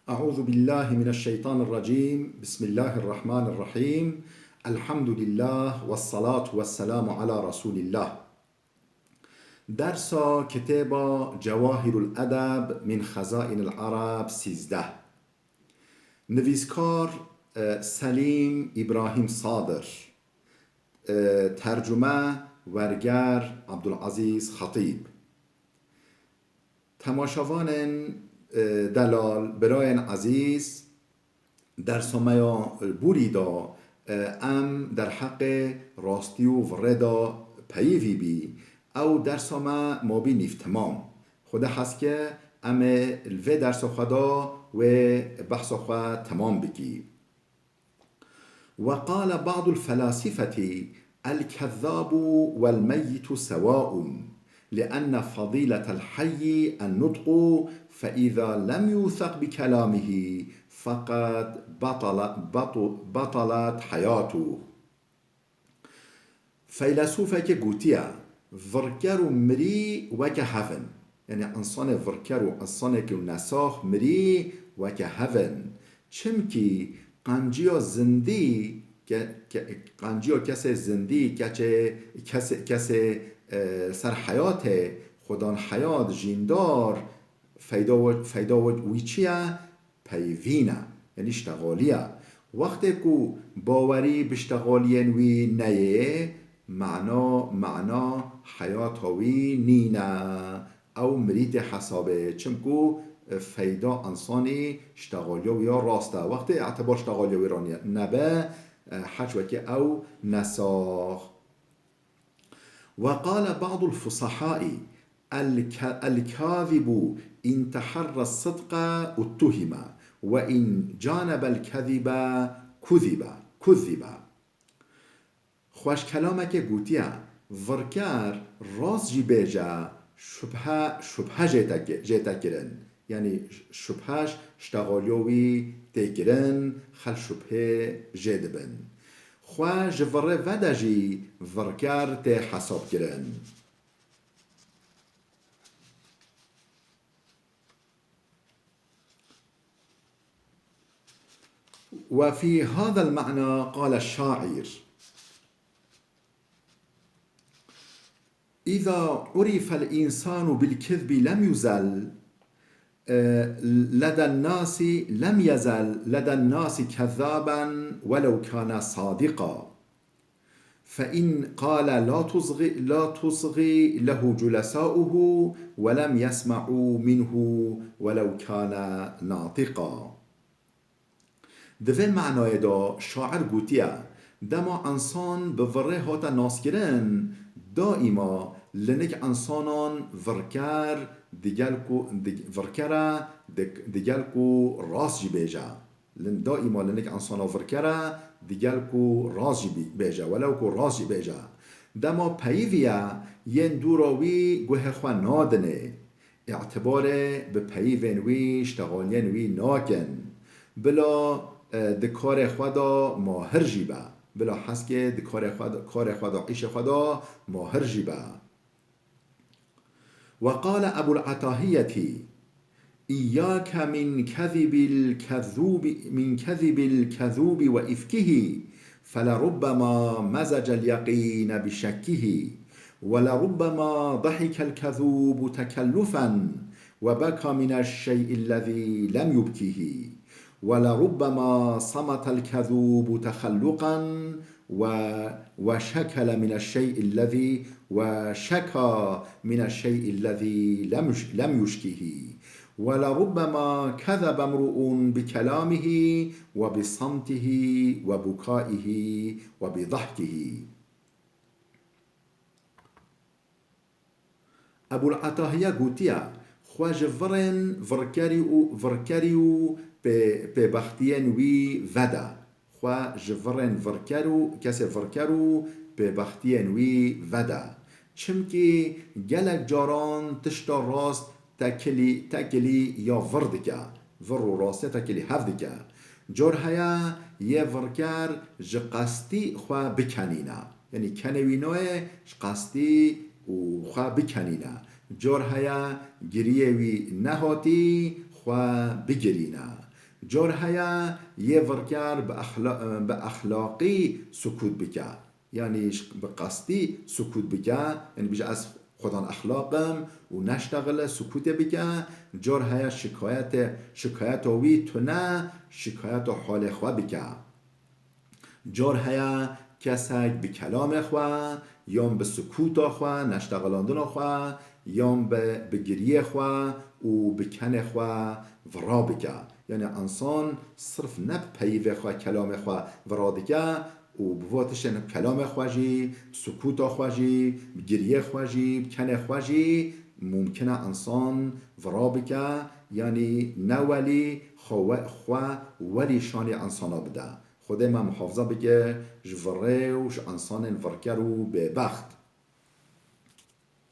أعوذ بالله من الشيطان الرجيم بسم الله الرحمن الرحيم الحمد لله والصلاة والسلام على رسول الله درس كتاب جواهر الأدب من خزائن العرب 13 نویسکار سلیم ابراهیم صادر، ترجمه ورگر عبدالعزیز خطیب. تماشاوان دلال برای عزیز در سمایا بوریدا ام در حق راستی و وردا پیوی بی او در سما مابی نیف تمام خدا هست که ام الوی درس خدا و بحث خدا تمام بکی. وقال بعض الفلاسفة الكذاب والميت سواء لأن فضيلة الحي النطق فإذا لم يوثق بكلامه فقد بطلت حياته. فيلسوفة كجوتيا وركرو مري وكهفن، يعني انسان ورکر و انسان که نساخ مری و که هون چمکی قنجیا زندی قنجیا کسی زندی کسی سر حیات خودان حیات جیندار فیدا و ویچیه پیوینه، یعنی اشتغالیه. وقتی که باوری بشتغالین وی نیه معنا حیات وی نینه او مرید حسابه، چمکو فیدا انسانی اشتغالی یا راسته وقتی اعتبار اشتغالی ویرانی نبه حجوك او نساخ. وقال بعض الفصحاء الكاذب إن تحرى الصدق اتهم وإن جانب الكذب كذب. خوش كلامك گوتیا ورکر راز جی بیجا شبهه جیتا کرن، یعنی شبهش اشتغالیوی تکرن خل شبهه جید بن خواه جوره ودجی ورکر تی حساب کرن. وفي هذا المعنى قال الشاعر: إذا عرف الإنسان بالكذب لم يزل لدى الناس كذابا ولو كان صادقا، فإن قال لا تصغي له جلساؤه ولم يسمعوا منه ولو كان ناطقا. دوی معنای دا شاعر گوتیه دما انسان به وره هاتا ناسکرن دائما لنک انسانان ورکر دیگل کو راز جی بیجا، دائما لنک انسانا ورکر دیگل کو راز جی بیجا ولو کو راز جی بیجا دما پیویا ین دوراوی گوه خواه نادنه اعتبار به پیوین وی اشتغالین وی ناکن بلا دکار خدا ماهر جیبه، بلا حس که کار خدا عیش خدا ماهر جیبه. وقال ابو العتاهية: إياك من كذب الكذوب وإفكه فلربما مزج اليقين بشكه ولربما ضحك الكذوب تكلفا وبكى من الشيء الذي لم يبكه ولربما صمت الكذوب تخلقا وشكى من الشيء الذي لم يشكه ولربما كذب امرؤ بكلامه وبصمته وبكائه وبضحكه. ابو العتاهية گوتیا خواج ورکریو به بختین وی ودا خواه جورن کسی ورکرو به بختین وی ودا چمکی گلک جاران تشتا راست تکلی یا وردکه ور و راسته تکلی هفدکه جور هیا یه ورکر قصدی خواه بکنینه، یعنی کنوینوه قصدی و خواه بکنینه جور هیا گریه وی نهاتی خواه بگرینه جار هیا یه ورکر به اخلاقی سکوت بکه، یعنی به قصدی سکوت بکه، یعنی بیشه از خودان اخلاقم و نشتغل سکوت بکه. جار هیا شکایت وی تو نه شکایت حال خواه بکه. جار هیا کسک به کلام خواه یا به سکوت خواه نشتغلاندن خواه یا به گریه خواه و به کن خواه ورا بکه. یعنی انسان صرف نب پیوه خواه کلام خواه ورا دکه و بواتش کلام خواجی سکوت خواجی گریه خواجی کن خواجی ممکنه انسان ورا بکه، یعنی نولی خواه ولی شان انسانا بده. خود ما محافظه بگه جوره و انسان ورکر و به بخت.